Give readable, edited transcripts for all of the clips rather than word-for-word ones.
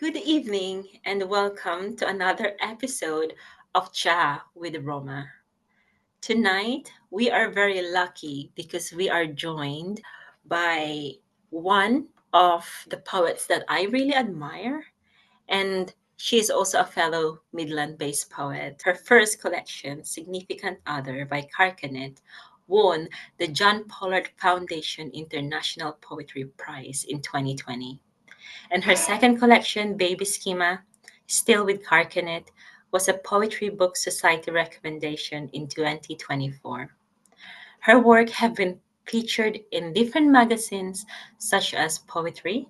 Good evening and welcome to another episode of Tsaá with Roma. Tonight, we are very lucky because we are joined by one of the poets that I really admire, and she is also a fellow Midland based poet. Her first collection, Significant Other by Carcanet, won the John Pollard Foundation International Poetry Prize in 2020. And her second collection, Baby Schema, still with Carcanet, was a Poetry Book Society recommendation in 2024. Her work have been featured in different magazines such as Poetry,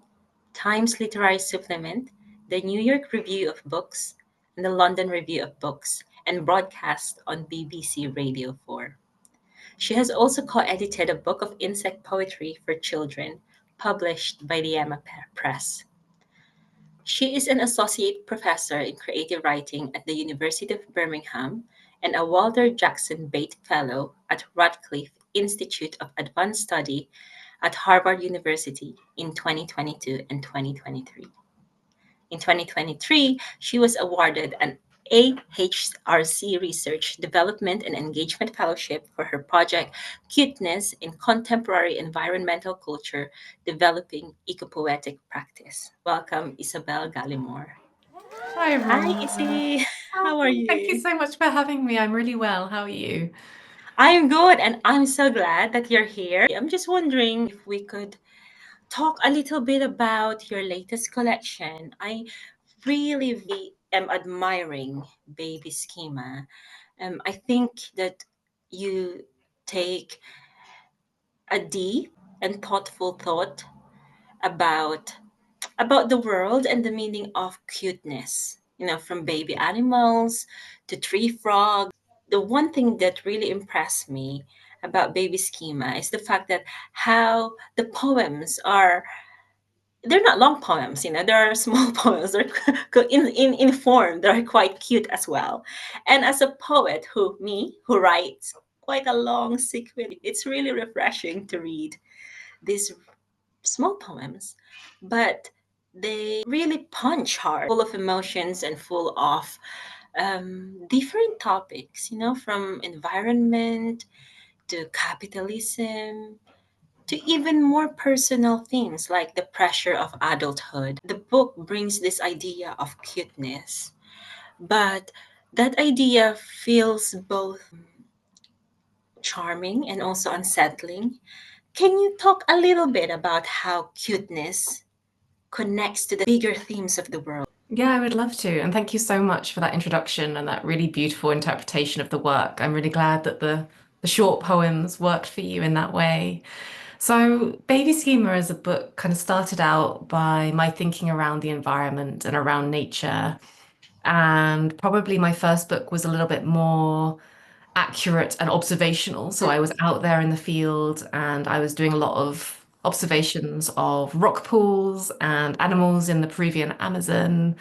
Times Literary Supplement, the New York Review of Books, and the London Review of Books, and broadcast on BBC Radio 4. She has also co-edited a book of insect poetry for children, published by the Emma Press. She is an associate professor in creative writing at the University of Birmingham and a Walter Jackson Bate Fellow at Radcliffe Institute of Advanced Study at Harvard University in 2022 and 2023. In 2023, she was awarded an AHRC Research, Development, and Engagement Fellowship for her project Cuteness in Contemporary Environmental Culture, Developing Ecopoetic Practice. Welcome, Isabel Galleymore. Hi, Hi, Roma. Issy. Oh, How are thank you you? so much for having me. I'm really well. How are you? I'm good, and I'm so glad that you're here. I'm just wondering if we could talk a little bit about your latest collection. I really am admiring Baby Schema. I think that you take a deep and thoughtful thought about the world and the meaning of cuteness. You know, from baby animals to tree frogs. The one thing that really impressed me about Baby Schema is the fact that how the poems are, they're not long poems, you know, there are small poems. They're in form, they're quite cute as well. And as a poet who writes quite a long sequence, it's really refreshing to read these small poems, but they really punch hard, full of emotions and full of different topics, you know, from environment to capitalism to even more personal themes like the pressure of adulthood. The book brings this idea of cuteness, but that idea feels both charming and also unsettling. Can you talk a little bit about how cuteness connects to the bigger themes of the world? Yeah, I would love to. And thank you so much for that introduction and that really beautiful interpretation of the work. I'm really glad that the short poems worked for you in that way. So, Baby Schema as a book kind of started out by my thinking around the environment and around nature. And probably my first book was a little bit more accurate and observational. So I was out there in the field and I was doing a lot of observations of rock pools and animals in the Peruvian Amazon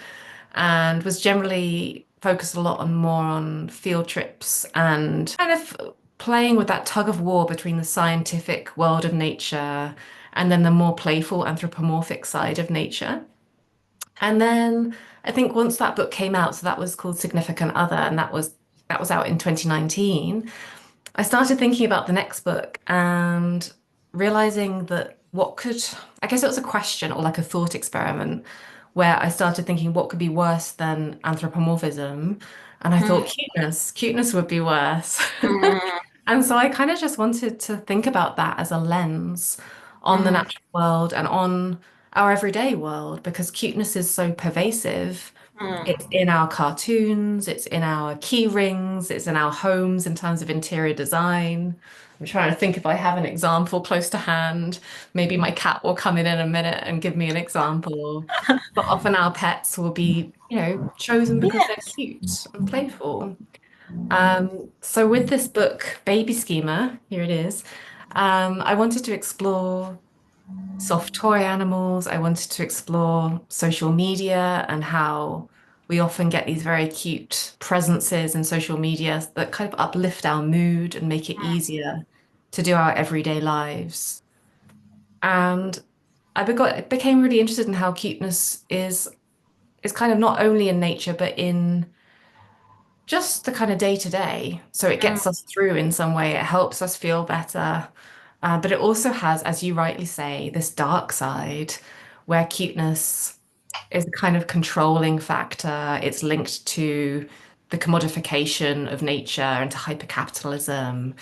and was generally focused a lot on more on field trips and kind of playing with that tug of war between the scientific world of nature and then the more playful anthropomorphic side of nature. And then I think once that book came out, so that was called Significant Other, and that was out in 2019. I started thinking about the next book and realizing that what could, I guess it was a question or like a thought experiment where I started thinking what could be worse than anthropomorphism. And I thought Mm, cuteness would be worse. mm, And so I kind of just wanted to think about that as a lens on the mm, natural world and on our everyday world because cuteness is so pervasive. It's mm. in our cartoons, it's in our key rings, it's in our homes in terms of interior design. I'm trying to think if I have an example close to hand. Maybe my cat will come in a minute and give me an example. But often our pets will be, chosen because they're Yes. cute and playful. So with this book, Baby Schema, here it is, I wanted to explore soft toy animals. I wanted to explore social media and how we often get these very cute presences in social media that kind of uplift our mood and make it easier to do our everyday lives. And it became really interested in how cuteness is is kind of not only in nature, but in just the kind of day to day. So it Mm, gets us through in some way. It helps us feel better. But it also has, as you rightly say, this dark side where cuteness is a kind of controlling factor. It's linked to the commodification of nature and to hypercapitalism,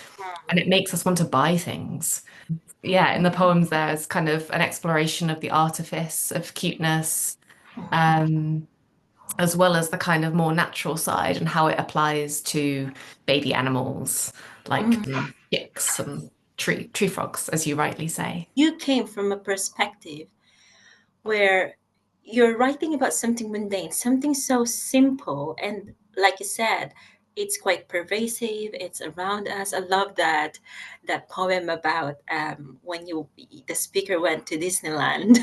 and it makes us want to buy things. Yeah, in the poems, there's kind of an exploration of the artifice of cuteness, um, as well as the kind of more natural side and how it applies to baby animals like mm. chicks and tree frogs, as you rightly say. You came from a perspective where you're writing about something mundane, something so simple, and like you said, it's quite pervasive. It's around us. I love that poem about when you the speaker went to Disneyland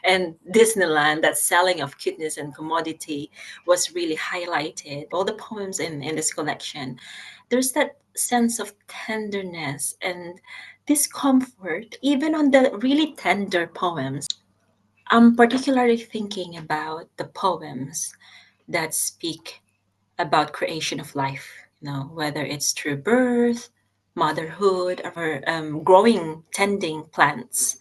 and Disneyland. That selling of cuteness and commodity was really highlighted. All the poems in this collection, there's that sense of tenderness and discomfort, even on the really tender poems. I'm particularly thinking about the poems that speak about creation of life, whether it's through birth, motherhood, or growing, tending plants.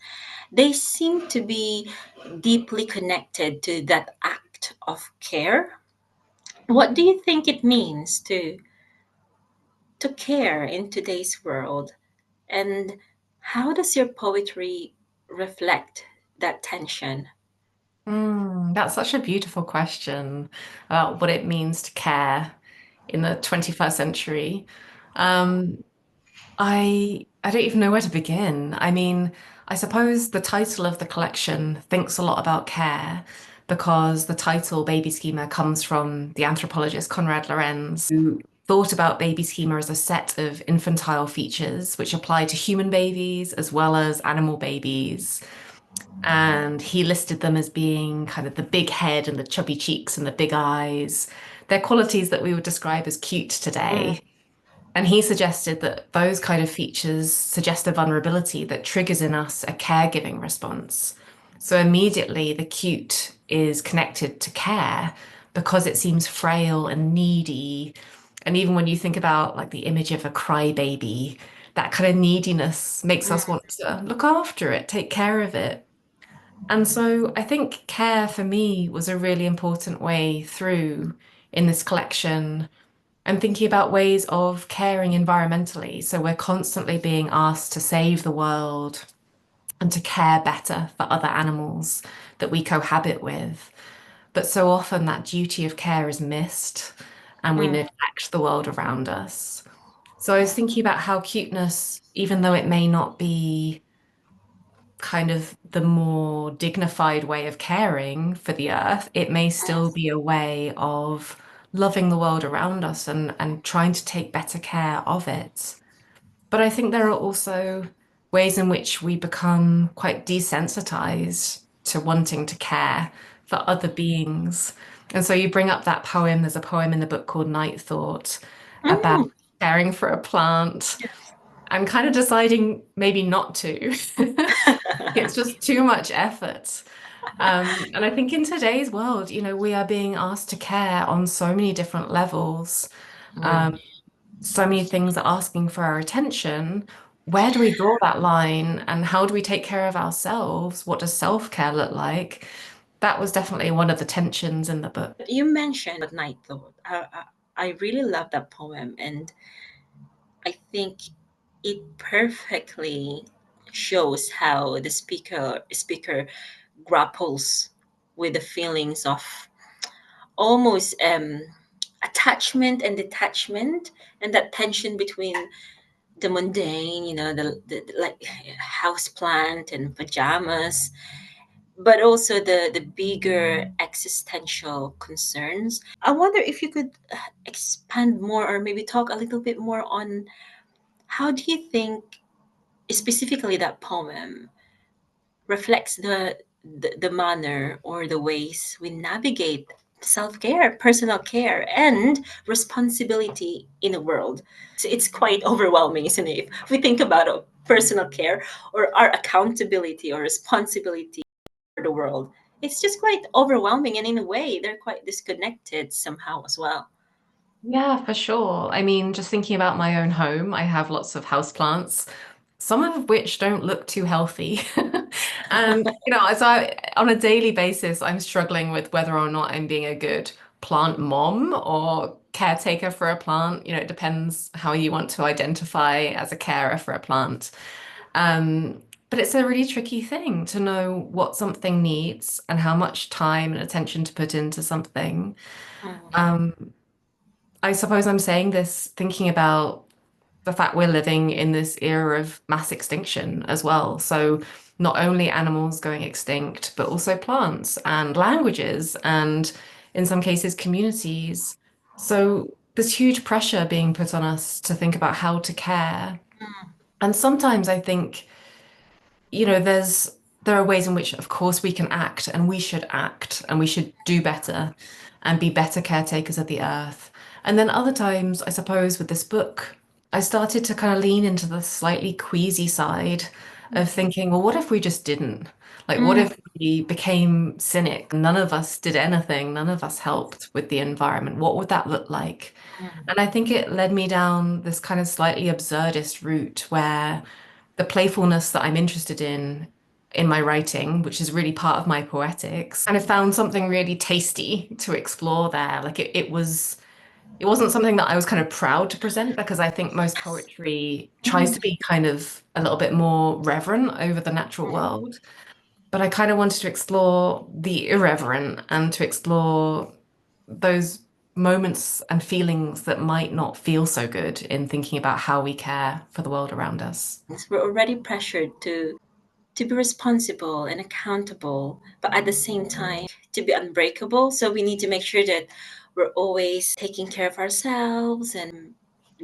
They seem to be deeply connected to that act of care. What do you think it means to care in today's world? And how does your poetry reflect that tension? That's such a beautiful question about what it means to care in the 21st century. Um, I don't even know where to begin. I mean, I suppose the title of the collection thinks a lot about care because the title Baby Schema comes from the anthropologist Konrad Lorenz, who thought about baby schema as a set of infantile features which apply to human babies as well as animal babies. And he listed them as being kind of the big head and the chubby cheeks and the big eyes. They're qualities that we would describe as cute Mm, today. And he suggested that those kind of features suggest a vulnerability that triggers in us a caregiving response. So immediately the cute is connected to care because it seems frail and needy. And even when you think about like the image of a crybaby, that kind of neediness makes us mm, want to look after it, take care of it. And so I think care for me was a really important way through in this collection. I'm thinking about ways of caring environmentally. So we're constantly being asked to save the world and to care better for other animals that we cohabit with. But so often that duty of care is missed and we mm. neglect the world around us. So I was thinking about how cuteness, even though it may not be kind of the more dignified way of caring for the earth, it may still be a way of loving the world around us and trying to take better care of it. But I think there are also ways in which we become quite desensitized to wanting to care for other beings. And so you bring up that poem. There's a poem in the book called Night Thought about Mm. caring for a plant. I'm kind of deciding maybe not to. It's just too much effort. And I think in today's world, we are being asked to care on so many different levels. Mm. Um, so many things are asking for our attention. Where do we draw that line and how do we take care of ourselves? What does self-care look like? That was definitely one of the tensions in the book. You mentioned Night Thought. I really love that poem, and I think it perfectly shows how the speaker grapples with the feelings of almost attachment and detachment, and that tension between the mundane, the like house plant and pajamas, but also the bigger existential concerns. I wonder if you could expand more or maybe talk a little bit more on how do you think specifically that poem reflects the manner or the ways we navigate self-care, personal care, and responsibility in a world. It's quite overwhelming, isn't it? If we think about personal care or our accountability or responsibility for the world, It's just quite overwhelming, and in a way, they're quite disconnected somehow as well. Yeah, for sure. I mean, just thinking about my own home, I have lots of houseplants, some of which don't look too healthy. And, on a daily basis, I'm struggling with whether or not I'm being a good plant mom or caretaker for a plant. It depends how you want to identify as a carer for a plant. But it's a really tricky thing to know what something needs and how much time and attention to put into something. Mm, Um, I suppose I'm saying this thinking about the fact we're living in this era of mass extinction as well. So not only animals going extinct, but also plants and languages and in some cases communities. So there's huge pressure being put on us to think about how to care. mm, And sometimes I think there are ways in which, of course, we can act and we should do better and be better caretakers of the earth. And then other times, I suppose, with this book, I started to kind of lean into the slightly queasy side of thinking, well, what if we just didn't? Like, what mm, if we became cynic? None of us did anything. None of us helped with the environment. What would that look like? mm, And I think it led me down this kind of slightly absurdist route where the playfulness that I'm interested in my writing, which is really part of my poetics, kind of found something really tasty to explore there. Like it wasn't something that I was kind of proud to present because I think most poetry tries to mm, be kind of a little bit more reverent over the natural mm. world. But I kind of wanted to explore the irreverent and to explore those moments and feelings that might not feel so good in thinking about how we care for the world around us. We're already pressured to be responsible and accountable, but at the same time to be unbreakable. So we need to make sure that we're always taking care of ourselves and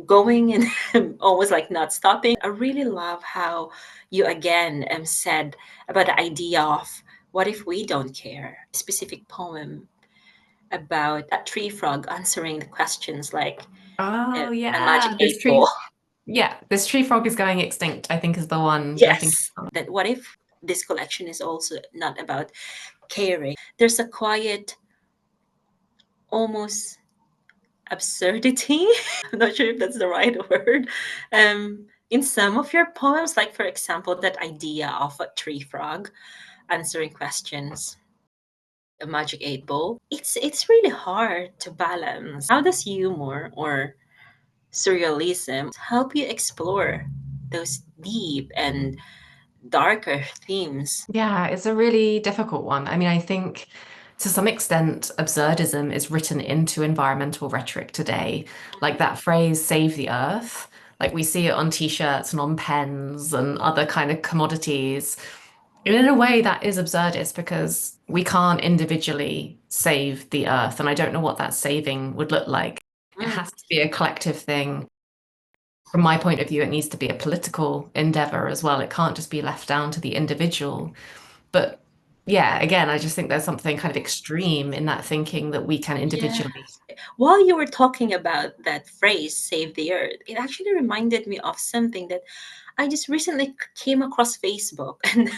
going and always like not stopping. I really love how you again said about the idea of what if we don't care. Specific poem about a tree frog answering the questions like Oh a magic yeah, eight ball. this tree frog is going extinct, I think is the one you're thinking Yes, of. that what if this collection is also not about caring? There's a quiet, almost absurdity. I'm not sure if that's the right word. In some of your poems, like for example, that idea of a tree frog answering questions, a magic eight ball. It's really hard to balance. How does humor or surrealism help you explore those deep and darker themes? Yeah, it's a really difficult one. I mean, I think to some extent, absurdism is written into environmental rhetoric today. Like that phrase, save the earth, like we see it on t-shirts and on pens and other kind of commodities. And in a way, that is absurdist because we can't individually save the earth. And I don't know what that saving would look like. It Mm, has to be a collective thing. From my point of view, it needs to be a political endeavor as well. It can't just be left down to the individual. But yeah, again, I just think there's something kind of extreme in that thinking that we can yeah. individually. While you were talking about that phrase, save the earth, it actually reminded me of something that I just recently came across Facebook and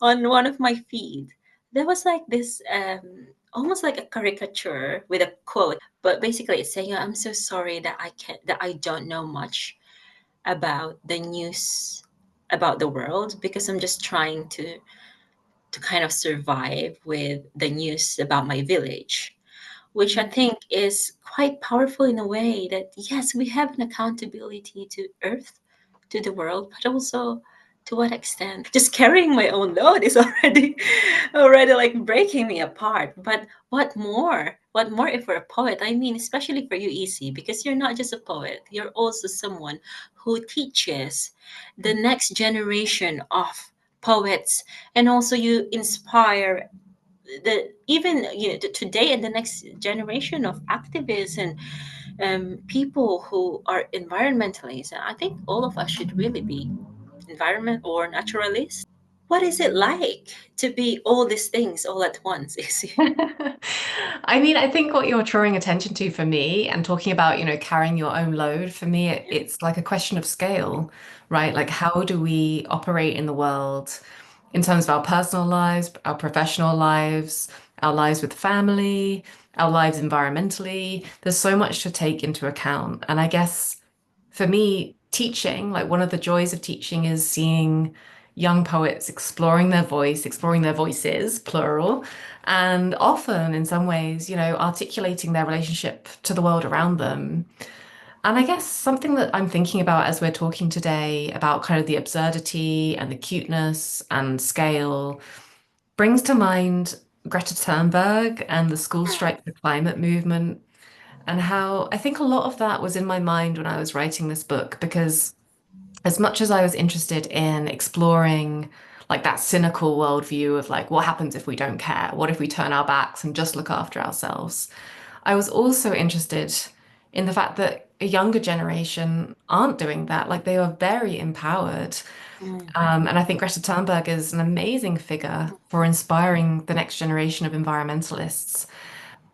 on one of my feed. There was like this almost like a caricature with a quote, but basically it's saying, I'm so sorry that I don't know much about the news about the world because I'm just trying to kind of survive with the news about my village, which I think is quite powerful in a way that yes, we have an accountability to Earth, to the world, but also to what extent? Just carrying my own load is already like breaking me apart. But what more? What more if we're a poet? I mean, especially for you, Easy, because you're not just a poet, you're also someone who teaches the next generation of poets, and also you inspire the even today and the next generation of activists and people who are environmentalists. And I think all of us should really be environment or naturalists. What is it like to be all these things all at once? Is it? I mean, I think what you're drawing attention to for me and talking about, carrying your own load, for me, it's like a question of scale, right? Like, how do we operate in the world in terms of our personal lives, our professional lives, our lives with family, our lives environmentally. There's so much to take into account. And I guess for me, teaching, like one of the joys of teaching is seeing young poets exploring their voice, exploring their voices, plural, and often in some ways, articulating their relationship to the world around them. And I guess something that I'm thinking about as we're talking today about kind of the absurdity and the cuteness and scale brings to mind Greta Thunberg and the school strike for climate movement, and how I think a lot of that was in my mind when I was writing this book, because as much as I was interested in exploring like that cynical worldview of like what happens if we don't care? What if we turn our backs and just look after ourselves? I was also interested in the fact that a younger generation aren't doing that. Like they are very empowered. Mm, And I think Greta Thunberg is an amazing figure for inspiring the next generation of environmentalists.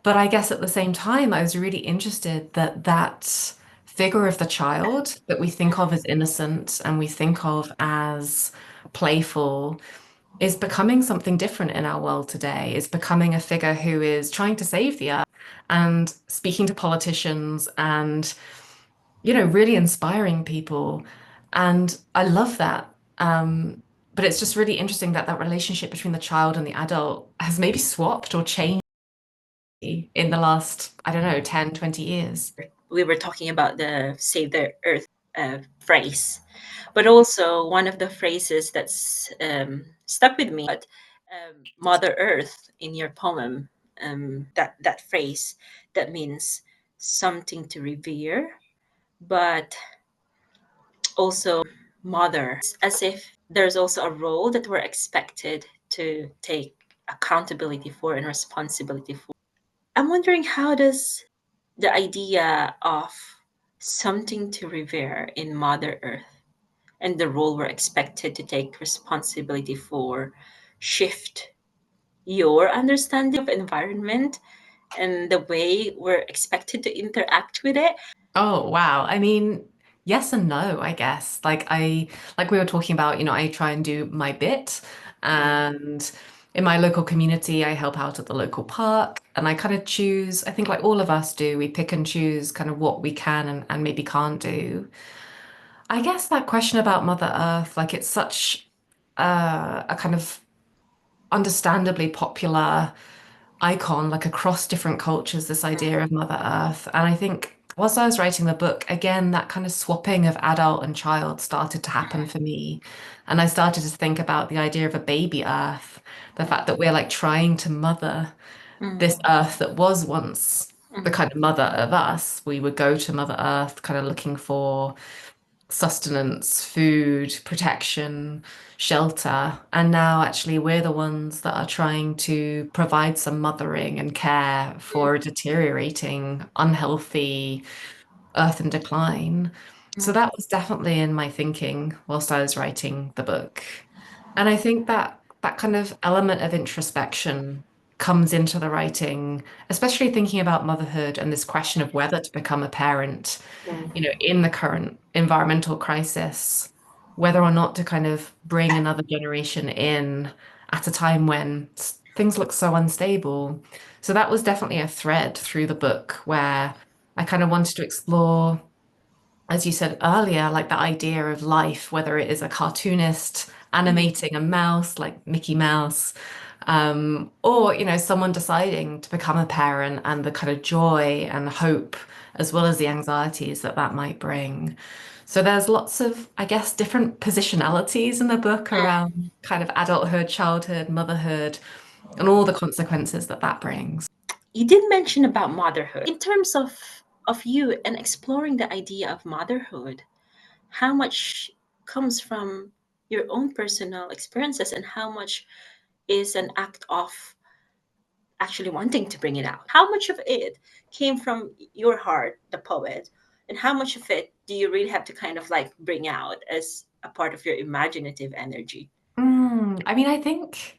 But I guess at the same time, I was really interested that that figure of the child that we think of as innocent and we think of as playful is becoming something different in our world today, is becoming a figure who is trying to save the earth and speaking to politicians and, really inspiring people. And I love that. But it's just really interesting that that relationship between the child and the adult has maybe swapped or changed in the last, I don't know, 10, 20 years. we were talking about the save the earth phrase, but also one of the phrases that's stuck with me Mother Earth in your poem. That phrase that means something to revere, but also mother, as if there's also a role that we're expected to take accountability for and responsibility for. I'm wondering, how does the idea of something to revere in Mother Earth and the role we're expected to take responsibility for shift your understanding of environment and the way we're expected to interact with it? Oh, wow. I mean, yes and no, I guess. Like we were talking about, I try and do my bit. Mm, And in my local community, I help out at the local park. And I kind of choose, I think like all of us do, we pick and choose kind of what we can and maybe can't do. I guess that question about Mother Earth, like it's such a kind of understandably popular icon, like across different cultures, this idea of Mother Earth. And I think whilst I was writing the book, again, that kind of swapping of adult and child started to happen for me. And I started to think about the idea of a baby Earth, the fact that we're like trying to mother this mm, Earth that was once the mm, kind of mother of us. We would go to Mother Earth kind of looking for sustenance, food, protection, shelter. And now actually we're the ones that are trying to provide some mothering and care for a deteriorating, unhealthy earth in decline. So mm, that was definitely in my thinking whilst I was writing the book. And I think that that kind of element of introspection comes into the writing, especially thinking about motherhood and this question of whether to become a parent, mm, in the current environmental crisis, whether or not to kind of bring another generation in at a time when things look so unstable. So that was definitely a thread through the book where I kind of wanted to explore, as you said earlier, like the idea of life, whether it is a cartoonist mm, animating a mouse like Mickey Mouse, or, someone deciding to become a parent and the kind of joy and hope, as well as the anxieties that that might bring. So there's lots of, I guess, different positionalities in the book mm. around kind of adulthood, childhood, motherhood, and all the consequences that that brings. You did mention about motherhood. In terms of you and exploring the idea of motherhood, how much comes from your own personal experiences and how much is an act of actually wanting to bring it out? How much of it came from your heart, the poet, and how much of it do you really have to kind of like bring out as a part of your imaginative energy? I mean, I think.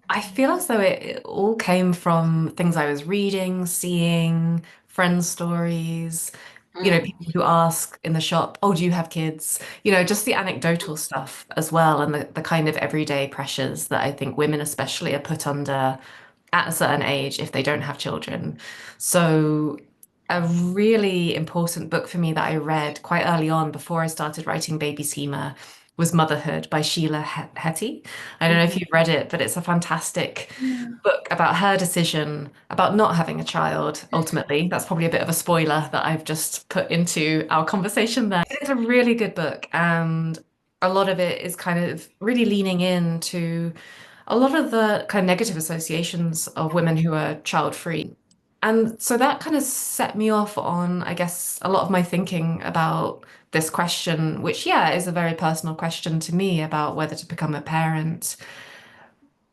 I feel as though it all came from things I was reading, seeing, friends' stories. Mm. People who ask in the shop, oh, do you have kids? Just the anecdotal stuff as well, and the kind of everyday pressures that I think women especially are put under at a certain age if they don't have children. So, a really important book for me that I read quite early on before I started writing Baby Schema was Motherhood by Sheila Heti. I don't know if Mhm. you've read it, but it's a fantastic Yeah. book about her decision about not having a child, ultimately. That's probably a bit of a spoiler that I've just put into our conversation there. It's a really good book, and a lot of it is kind of really leaning into a lot of the kind of negative associations of women who are child free. And so that kind of set me off on, I guess, a lot of my thinking about this question, which, yeah, is a very personal question to me about whether to become a parent.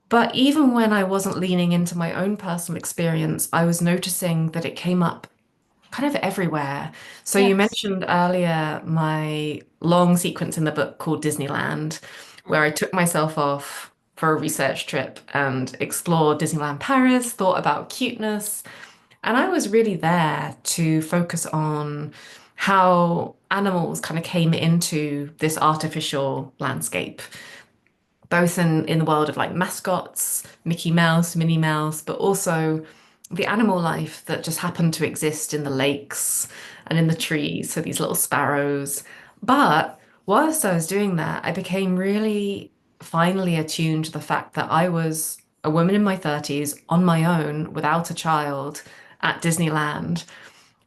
But even when I wasn't leaning into my own personal experience, I was noticing that it came up kind of everywhere. So you Yes. mentioned earlier my long sequence in the book called Disneyland, where I took myself off for a research trip and explored Disneyland Paris, thought about cuteness, and I was really there to focus on how animals kind of came into this artificial landscape, both in the world of like mascots, Mickey Mouse, Minnie Mouse, but also the animal life that just happened to exist in the lakes and in the trees. So these little sparrows. But whilst I was doing that, I became really finally attuned to the fact that I was a woman in my 30s on my own without a child at Disneyland,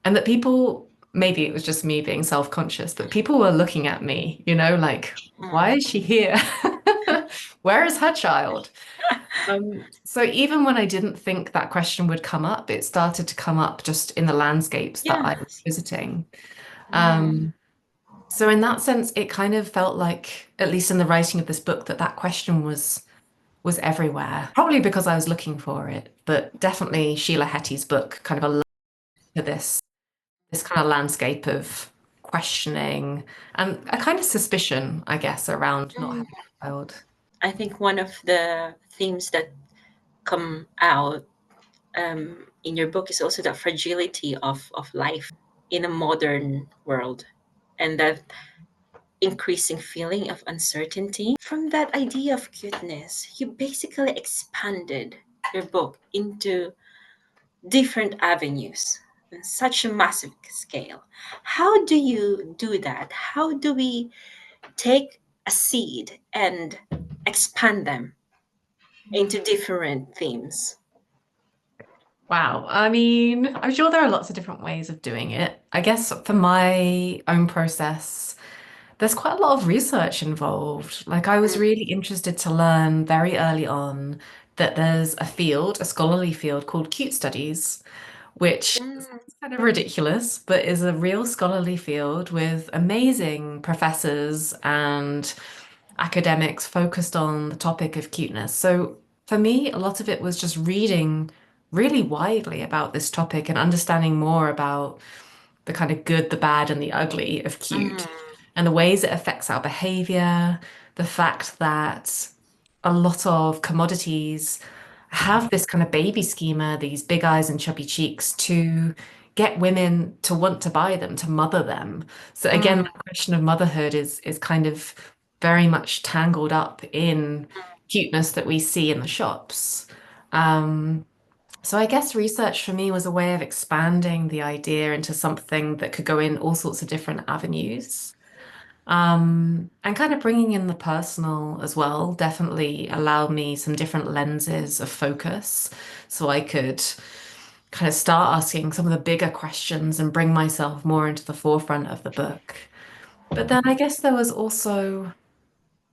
and that people, maybe it was just me being self-conscious, but people were looking at me, like, why Mm. is she here? Where is her child? So even when I didn't think that question would come up, it started to come up just in the landscapes that I was Yes. visiting. Mm. Um, so in that sense, it kind of felt like, at least in the writing of this book, that question was everywhere. Probably because I was looking for it, but definitely Sheila Heti's book kind of alluded to this kind of landscape of questioning and a kind of suspicion, I guess, around not Mm. having a child. I think one of the themes that come out in your book is also the fragility of life in a modern world, and that increasing feeling of uncertainty. From that idea of cuteness, you basically expanded your book into different avenues on such a massive scale. How do you do that? How do we take a seed and expand them into different themes? Wow. I mean, I'm sure there are lots of different ways of doing it. I guess for my own process, there's quite a lot of research involved. Like, I was Mm. really interested to learn very early on that there's a field, a scholarly field called cute studies, which is Mm. kind of ridiculous, but is a real scholarly field with amazing professors and academics focused on the topic of cuteness. So for me, a lot of it was just reading really widely about this topic and understanding more about the kind of good, the bad, and the ugly of cute Mm. and the ways it affects our behavior, the fact that a lot of commodities have this kind of baby schema, these big eyes and chubby cheeks to get women to want to buy them, to mother them. So again, Mm. that question of motherhood is kind of very much tangled up in cuteness that we see in the shops. Um, so I guess research for me was a way of expanding the idea into something that could go in all sorts of different avenues. And kind of bringing in the personal as well definitely allowed me some different lenses of focus. So I could kind of start asking some of the bigger questions and bring myself more into the forefront of the book. But then I guess there was also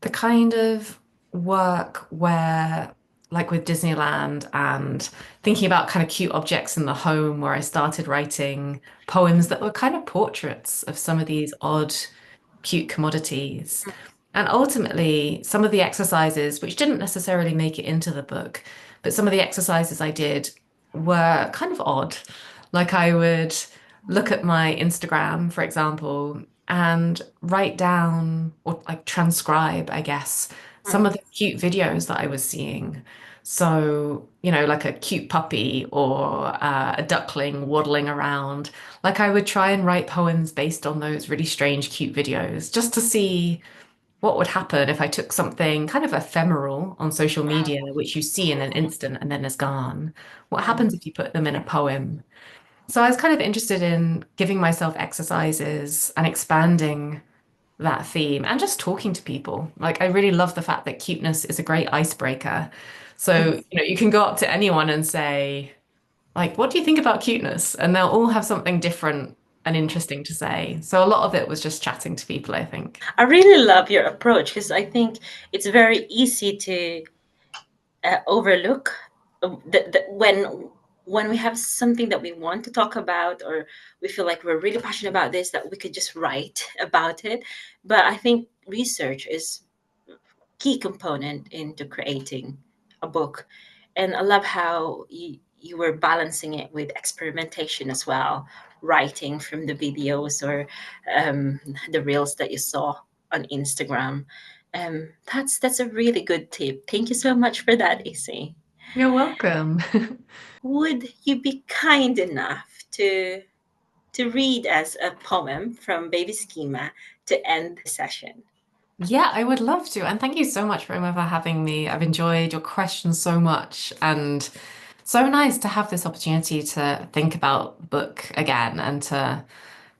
the kind of work where, like with Disneyland and thinking about kind of cute objects in the home, where I started writing poems that were kind of portraits of some of these odd, cute commodities. And ultimately, some of the exercises, which didn't necessarily make it into the book, but some of the exercises I did were kind of odd. Like I would look at my Instagram, for example, and write down or like transcribe, I guess, some Mm. of the cute videos that I was seeing. So, you know, like a cute puppy or a duckling waddling around. Like I would try and write poems based on those really strange, cute videos just to see what would happen if I took something kind of ephemeral on social media, which you see in an instant and then is gone. What happens if you put them in a poem? So I was kind of interested in giving myself exercises and expanding that theme and just talking to people. Like I really love the fact that cuteness is a great icebreaker. So, you know, you can go up to anyone and say, like, what do you think about cuteness? And they'll all have something different and interesting to say. So a lot of it was just chatting to people, I think. I really love your approach because I think it's very easy to overlook when we have something that we want to talk about, or we feel like we're really passionate about this, that we could just write about it. But I think research is key component into creating a book. And I love how you were balancing it with experimentation as well, writing from the videos or um, the reels that you saw on Instagram. That's a really good tip. Thank you so much for that, Izzy. You're welcome. Would you be kind enough to read us a poem from Baby Schema to end the session? Yeah, I would love to. And thank you so much, Roma, for having me. I've enjoyed your questions so much. And so nice to have this opportunity to think about the book again and to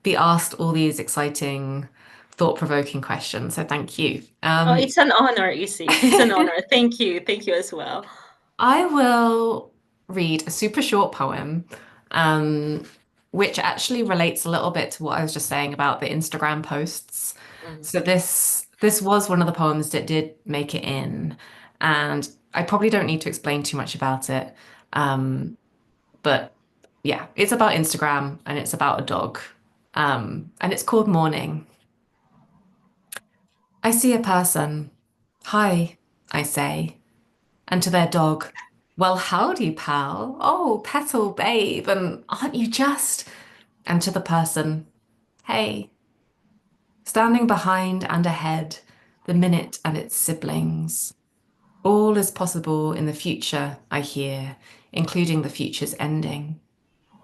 be asked all these exciting, thought-provoking questions. So thank you. Oh, it's an honor, Izzy. It's an honor. Thank you. Thank you as well. I will read a super short poem, um, which actually relates a little bit to what I was just saying about the Instagram posts. Mm. So this was one of the poems that did make it in, and I probably don't need to explain too much about it. Um, but yeah, it's about Instagram and it's about a dog. And it's called Morning. I see a person. Hi, I say. And to their dog, well, howdy, pal. Oh, petal babe, and aren't you just? And to the person, hey, standing behind and ahead, the minute and its siblings. All is possible in the future, I hear, including the future's ending.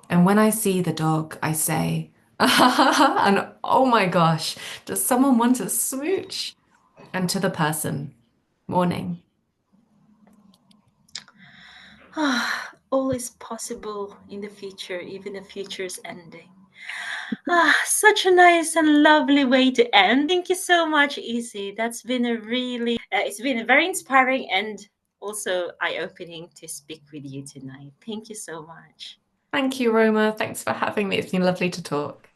And when I see the dog, I say, and oh my gosh, does someone want a smooch? And to the person, morning. Ah, all is possible in the future, even the future's ending. Ah, such a nice and lovely way to end. Thank you so much, Izzy. That's been a really, it's been very inspiring and also eye-opening to speak with you tonight. Thank you so much. Thank you, Roma. Thanks for having me. It's been lovely to talk.